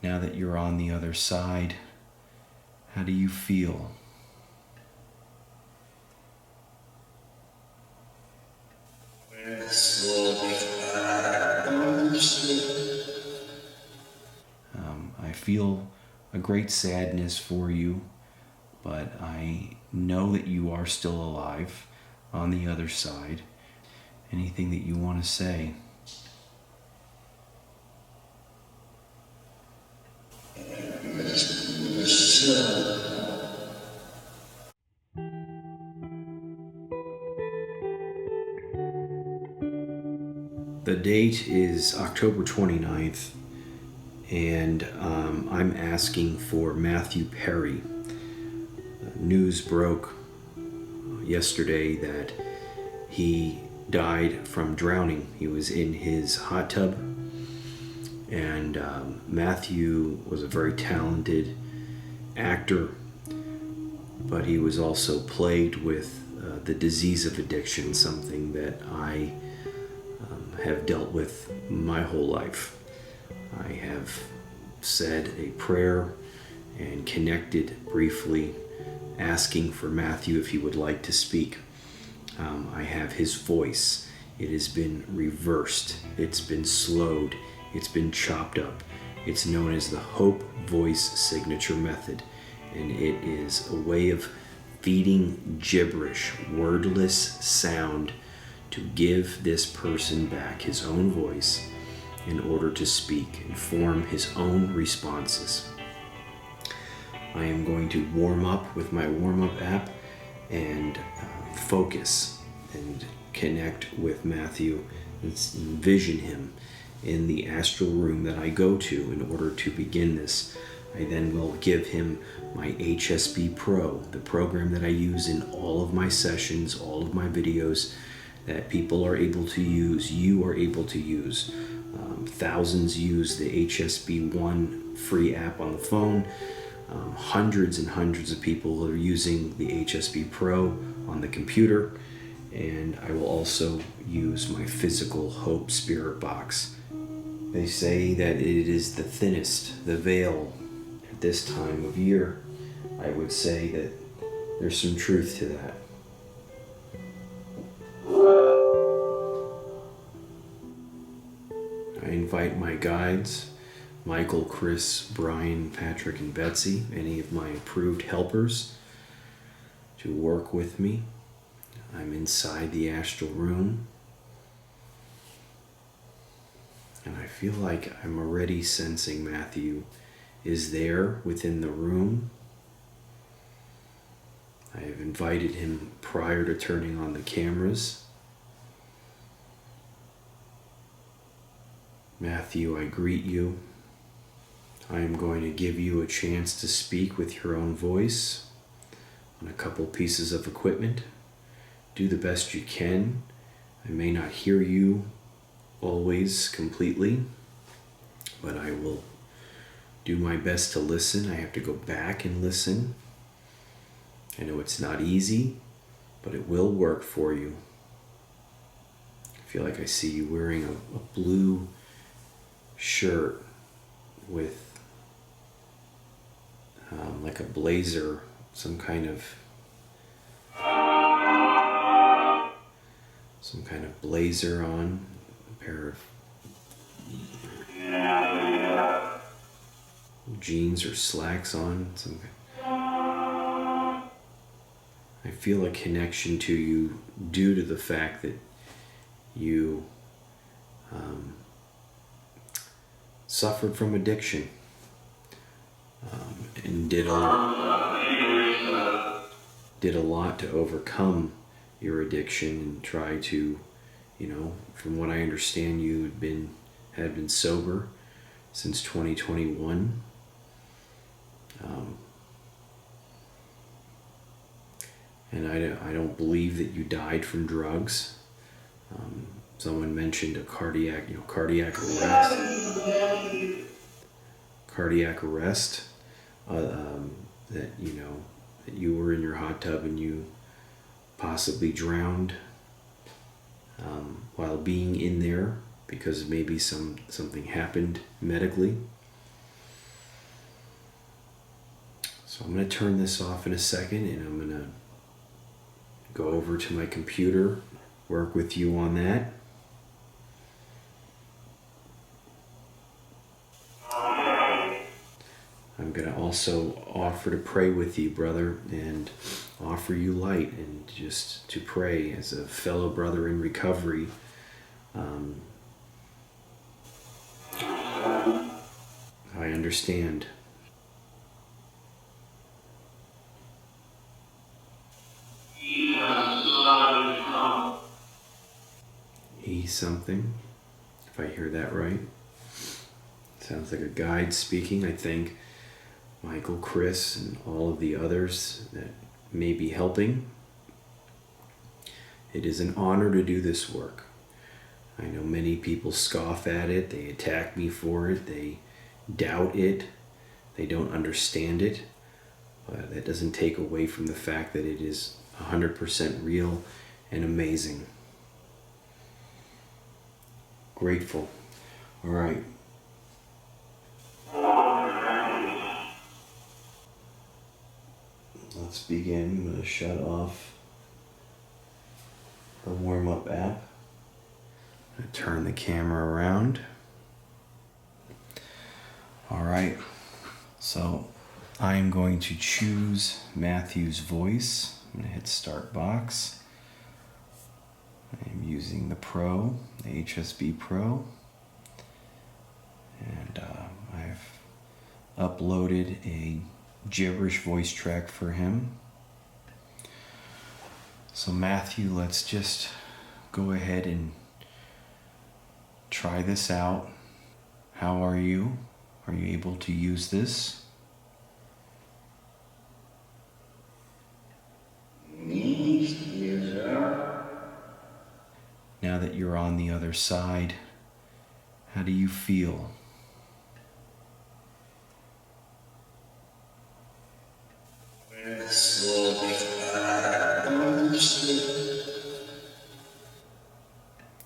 Now that you're on the other side, how do you feel? I feel a great sadness for you, but I know that you are still alive on the other side. Anything that you want to say? The date is October 29th, and I'm asking for Matthew Perry. News broke yesterday that he died from drowning. He was in his hot tub, and Matthew was a very talented actor, but he was also plagued with the disease of addiction, something that I have dealt with my whole life. I have said a prayer and connected briefly, asking for Matthew if he would like to speak. I have his voice. It has been reversed. It's been slowed. It's been chopped up. It's known as the Hope Voice Signature Method, and it is a way of feeding gibberish, wordless sound, to give this person back his own voice in order to speak and form his own responses. I am going to warm up with my warm-up app and focus and connect with Matthew and envision him in the astral room that I go to in order to begin this. I then will give him my HSB-PRO, the program that I use in all of my sessions, all of my videos, that people are able to use, you are able to use. Thousands use the HSB-1 free app on the phone. Hundreds and hundreds of people are using the HSB-PRO on the computer. And I will also use my physical Hope Spirit Box. They say that it is the thinnest, the veil at this time of year. I would say that there's some truth to that. I invite my guides, Michael, Chris, Brian, Patrick, and Betsy, any of my approved helpers, to work with me. I'm inside the astral room, and I feel like I'm already sensing Matthew is there within the room. I have invited him prior to turning on the cameras. Matthew, I greet you. I am going to give you a chance to speak with your own voice on a couple pieces of equipment. Do the best you can. I may not hear you always completely, but I will do my best to listen. I have to go back and listen. I know it's not easy, but it will work for you. I feel like I see you wearing a blue shirt with like a blazer, some kind of blazer on, a pair of jeans or slacks on. I feel a connection to you due to the fact that you suffered from addiction and did a lot to overcome your addiction and try to, from what I understand, you had been sober since 2021. And I don't believe that you died from drugs. Someone mentioned a cardiac arrest. That you were in your hot tub and you possibly drowned while being in there because maybe something happened medically. So I'm going to turn this off in a second, and I'm going to go over to my computer, work with you on that. I'm going to also offer to pray with you, brother, and offer you light, and just to pray as a fellow brother in recovery. I understand. E something, if I hear that right. Sounds like a guide speaking. I think Michael, Chris, and all of the others that may be helping. It is an honor to do this work. I know many people scoff at it, they attack me for it, they doubt it, they don't understand it, but that doesn't take away from the fact that it is 100% real and amazing. Grateful. All right. Let's begin. I'm going to shut off the warm-up app. I'm going to turn the camera around. All right. So I am going to choose Matthew's voice. I'm going to hit start box. I'm using the Pro, the HSB-PRO. And I've uploaded a gibberish voice track for him. So Matthew, let's just go ahead and try this out. How are you? Are you able to use this? Now that you're on the other side, how do you feel?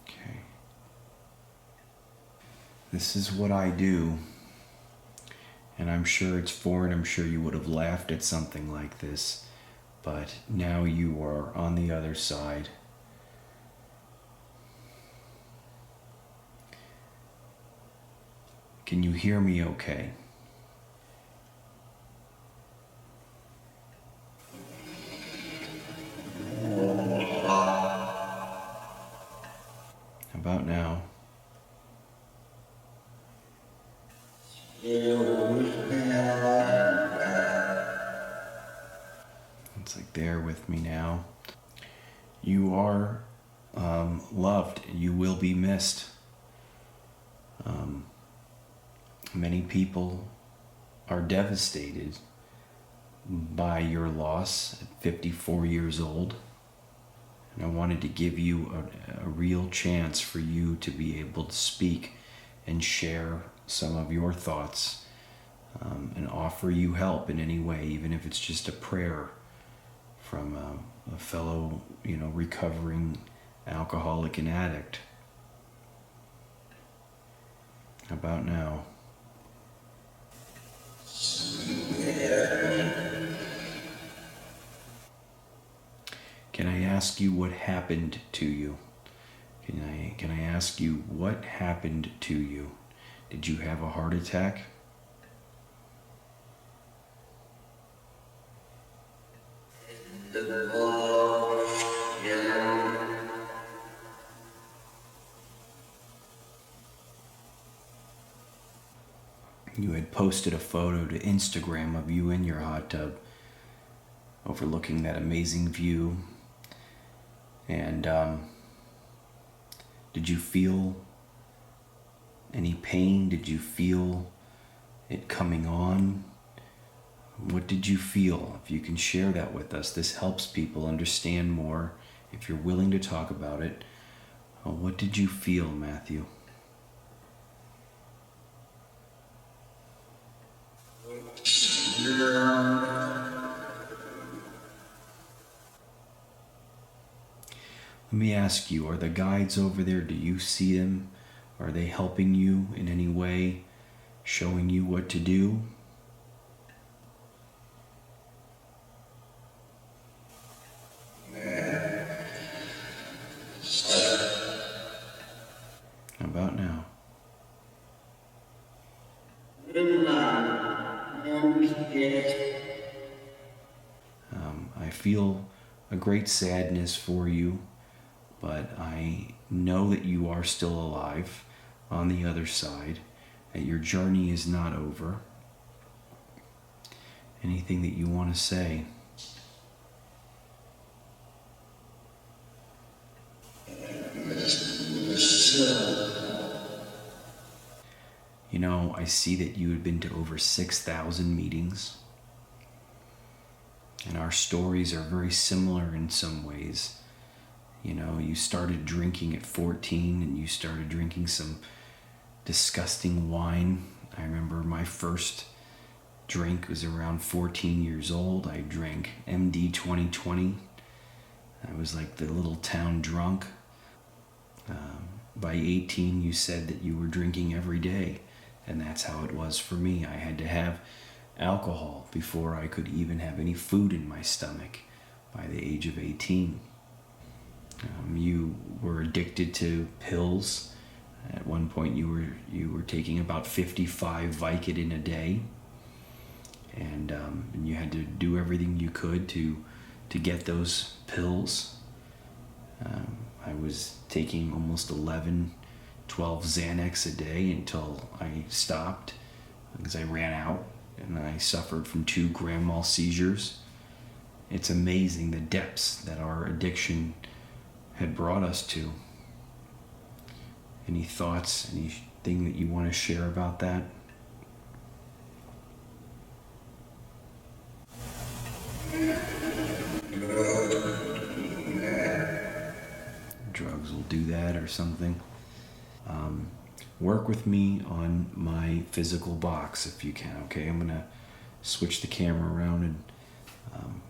Okay. This is what I do, and I'm sure it's foreign. I'm sure you would have laughed at something like this, but now you are on the other side. Can you hear me okay? How about now? It's like there with me now. You are loved. You will be missed. Many people are devastated by your loss at 54 years old. And I wanted to give you a real chance for you to be able to speak and share some of your thoughts, and offer you help in any way, even if it's just a prayer from a fellow, recovering alcoholic and addict. How about now? Can I ask you what happened to you? Can I ask you what happened to you? Did you have a heart attack? You had posted a photo to Instagram of you in your hot tub, overlooking that amazing view. And did you feel any pain? Did you feel it coming on? What did you feel? If you can share that with us, this helps people understand more. If you're willing to talk about it, what did you feel, Matthew? Let me ask you, are the guides over there, do you see them? Are they helping you in any way, showing you what to do? I feel a great sadness for you, but I know that you are still alive on the other side, that your journey is not over. Anything that you want to say? You know, I see that you had been to over 6,000 meetings, and our stories are very similar in some ways. You know, you started drinking at 14, and you started drinking some disgusting wine. I remember my first drink was around 14 years old. I drank MD 2020. I was like the little town drunk. By 18, you said that you were drinking every day, and that's how it was for me. I had to have alcohol before I could even have any food in my stomach by the age of 18. You were addicted to pills. At one point, you were taking about 55 Vicodin a day, and you had to do everything you could to get those pills. I was taking almost 11, 12 Xanax a day until I stopped because I ran out, and I suffered from 2 grand mal seizures. It's amazing the depths that our addiction had brought us to. Any thoughts, anything that you want to share about that? Drugs will do that or something. Work with me on my physical box if you can, okay? I'm going to switch the camera around, and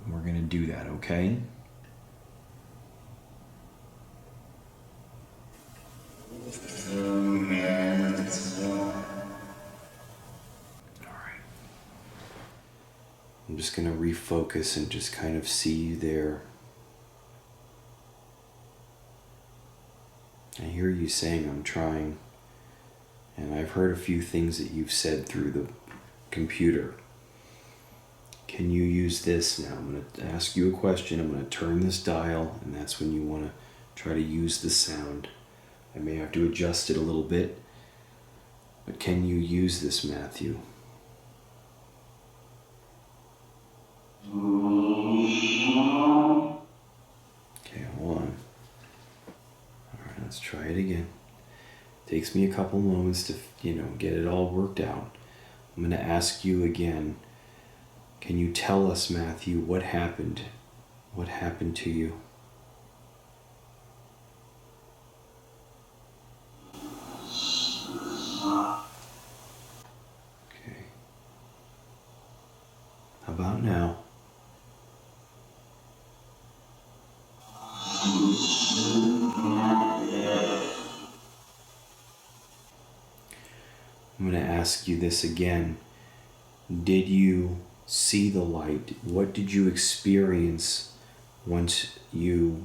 we're going to do that, okay? Alright. I'm just going to refocus and just kind of see you there. I hear you saying I'm trying, and I've heard a few things that you've said through the computer. Can you use this now? I'm going to ask you a question. I'm going to turn this dial, and that's when you want to try to use the sound. I may have to adjust it a little bit, but can you use this, Matthew? Okay, hold on. Alright, let's try it again. Takes me a couple moments to, get it all worked out. I'm going to ask you again. Can you tell us, Matthew, what happened? What happened to you? Okay. How about now? I'm going to ask you this again. Did you see the light? What did you experience once you,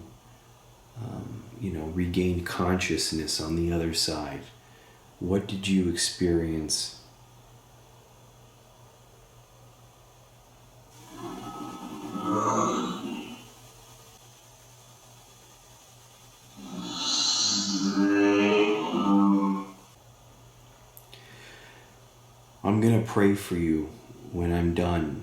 regained consciousness on the other side? What did you experience? I'm going to pray for you when I'm done.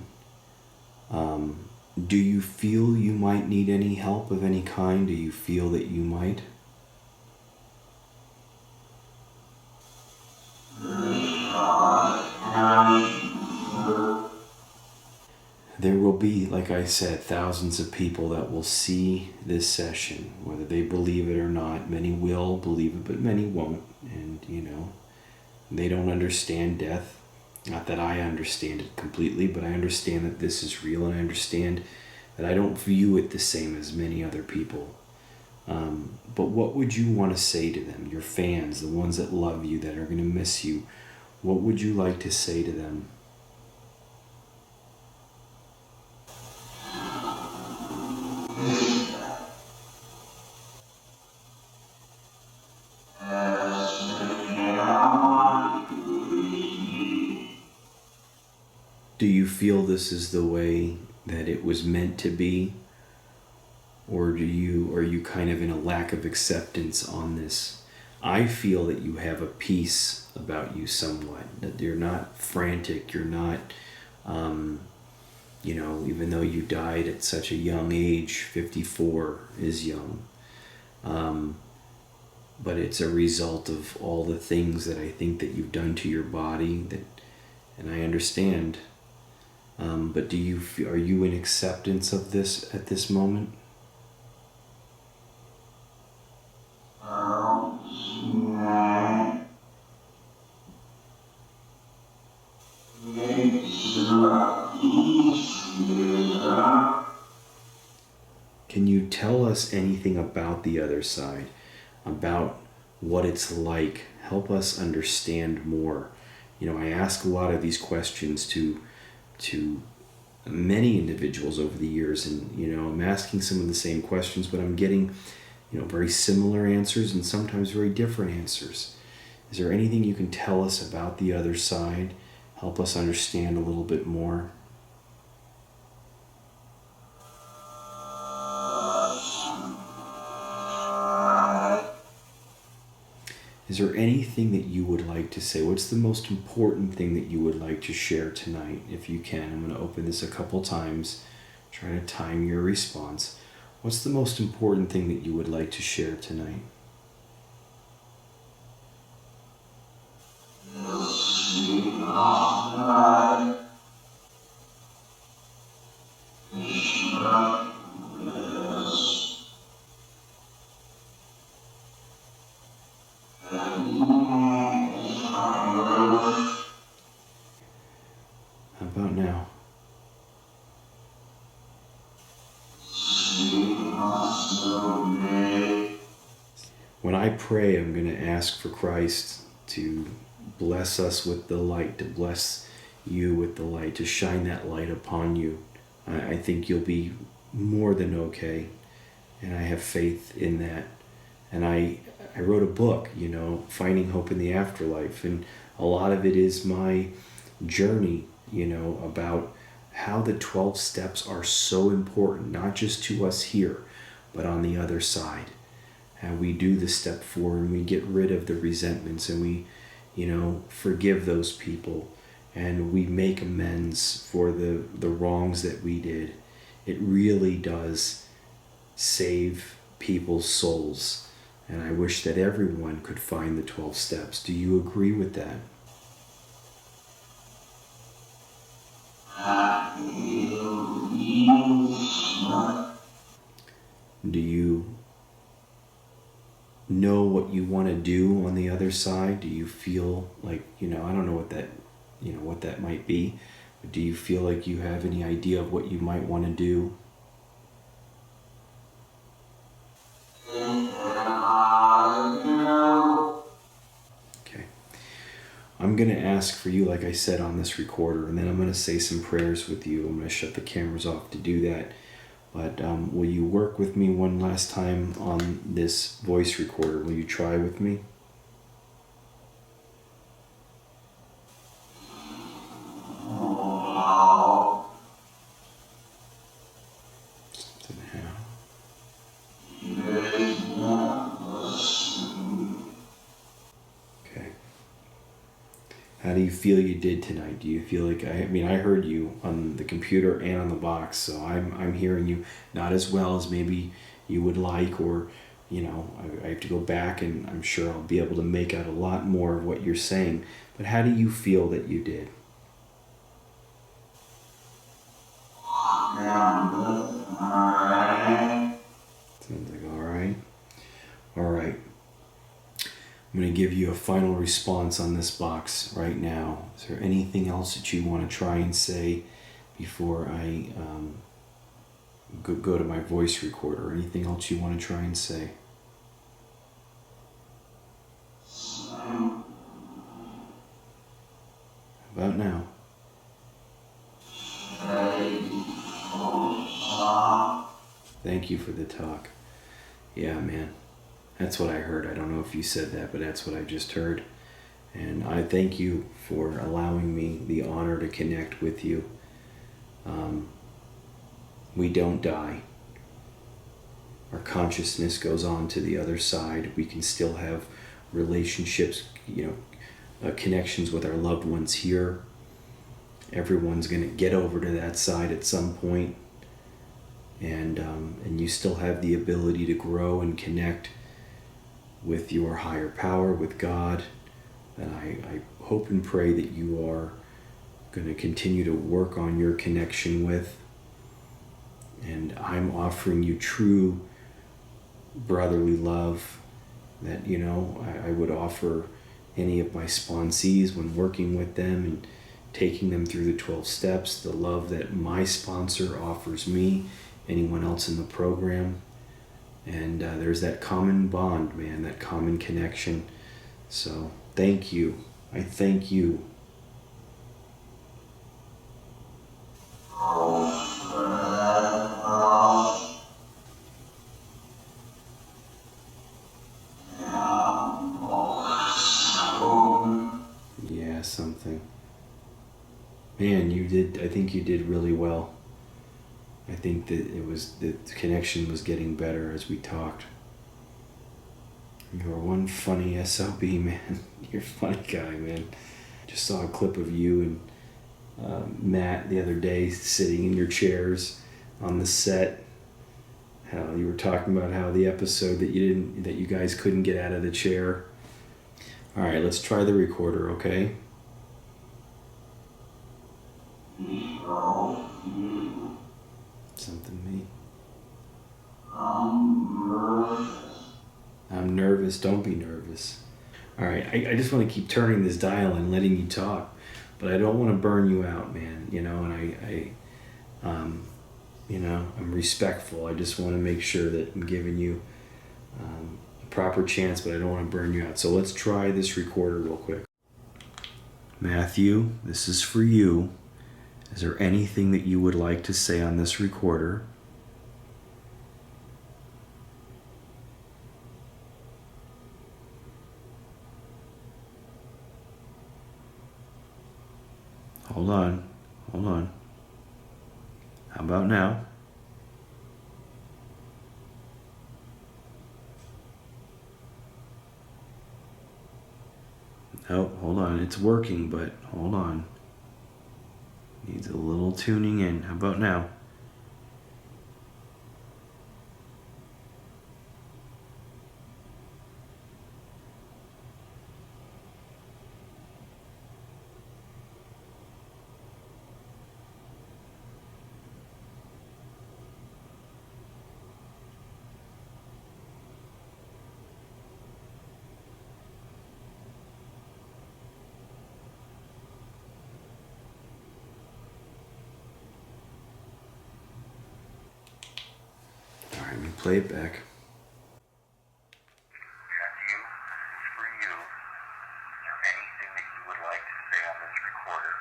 Do you feel you might need any help of any kind? Do you feel that you might? There will be, like I said, thousands of people that will see this session, whether they believe it or not. Many will believe it, but many won't. And, they don't understand death. Not that I understand it completely, but I understand that this is real, and I understand that I don't view it the same as many other people. But what would you want to say to them, your fans, the ones that love you, that are going to miss you? What would you like to say to them? Do you feel this is the way that it was meant to be? Or are you kind of in a lack of acceptance on this? I feel that you have a peace about you somewhat, that you're not frantic, you're not, even though you died at such a young age, 54 is young, but it's a result of all the things that I think that you've done to your body, and I understand. But are you in acceptance of this at this moment? Can you tell us anything about the other side, about what it's like? Help us understand more. I ask a lot of these questions to many individuals over the years, and I'm asking some of the same questions, but I'm getting very similar answers and sometimes very different answers. Is there anything you can tell us about the other side? Help us understand a little bit more. Is there anything that you would like to say? What's the most important thing that you would like to share tonight, if you can? I'm going to open this a couple times, try to time your response. What's the most important thing that you would like to share tonight? How about now? When I pray, I'm going to ask for Christ to bless us with the light, to bless you with the light, to shine that light upon you. I think you'll be more than okay, and I have faith in that. And I wrote a book, Finding Hope in the Afterlife, and a lot of it is my journey, about how the 12 steps are so important, not just to us here, but on the other side. How we do the step 4 and we get rid of the resentments, and we, forgive those people, and we make amends for the wrongs that we did. It really does save people's souls. And I wish that everyone could find the 12 steps. Do you agree with that? Do you know what you want to do on the other side? Do you feel like, I don't know what that might be, but do you feel like you have any idea of what you might want to do? Okay. I'm going to ask for you, like I said, on this recorder, and then I'm going to say some prayers with you. I'm going to shut the cameras off to do that. But will you work with me one last time on this voice recorder? Will you try with me? How do you feel you did tonight? Do you feel like, I heard you on the computer and on the box, so I'm hearing you not as well as maybe you would like, or, I have to go back, and I'm sure I'll be able to make out a lot more of what you're saying. But how do you feel that you did? Sounds like all right. All right. I'm going to give you a final response on this box right now. Is there anything else that you want to try and say before I go to my voice recorder? Anything else you want to try and say? How about now? Thank you for the talk. Yeah, man. That's what I heard. I don't know if you said that, but that's what I just heard. And I thank you for allowing me the honor to connect with you. We don't die. Our consciousness goes on to the other side. We can still have relationships, connections with our loved ones here. Everyone's going to get over to that side at some point. And you still have the ability to grow and connect with your higher power, with God. And I hope and pray that you are going to continue to work on your connection with. And I'm offering you true brotherly love that, I would offer any of my sponsees when working with them and taking them through the 12 steps, the love that my sponsor offers me, anyone else in the program. And there's that common bond, man, that common connection. So thank you. I thank you. Yeah, something. Man, I think you did really well. I think that the connection was getting better as we talked. You're one funny SOB, man. You're a funny guy, man. Just saw a clip of you and Matt the other day sitting in your chairs on the set. How you were talking about how the episode that you guys couldn't get out of the chair. All right, let's try the recorder, okay? Something me. I'm nervous. Don't be nervous. All right, I just want to keep turning this dial and letting you talk, but I don't want to burn you out, man. And I'm respectful. I just want to make sure that I'm giving you a proper chance, but I don't want to burn you out. So let's try this recorder real quick. Matthew, this is for you. Is there anything that you would like to say on this recorder? Hold on. How about now? Oh, hold on. It's working, but hold on. Needs a little tuning in. How about now? All right, let me play it back. Matthew, for you, is there anything that you would like to say on this recorder?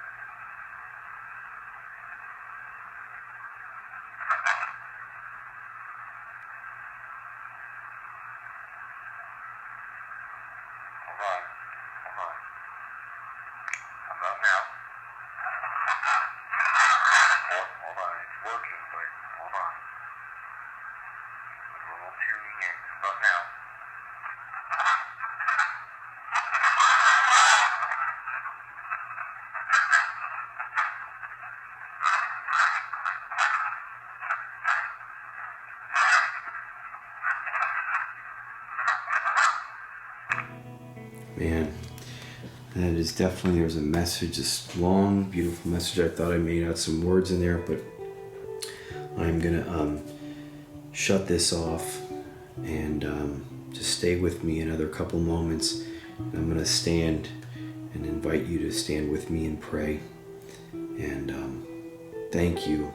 Hold on. How about now? Hold on, it's working, but hold on. A little tuning in. How about now? Man, that is definitely, there's a message, this long, beautiful message. I thought I made out some words in there, but I'm gonna shut this off and just stay with me another couple moments. And I'm gonna stand and invite you to stand with me and pray. And thank you,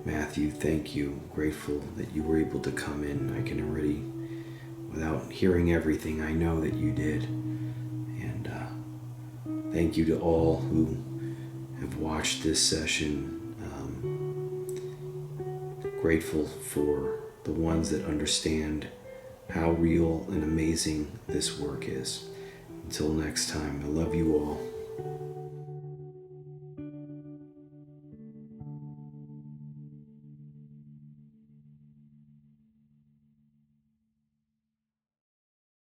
Matthew. Thank you. Grateful that you were able to come in. I can already, without hearing everything, I know that you did. And thank you to all who have watched this session. Grateful for the ones that understand how real and amazing this work is. Until next time, I love you all.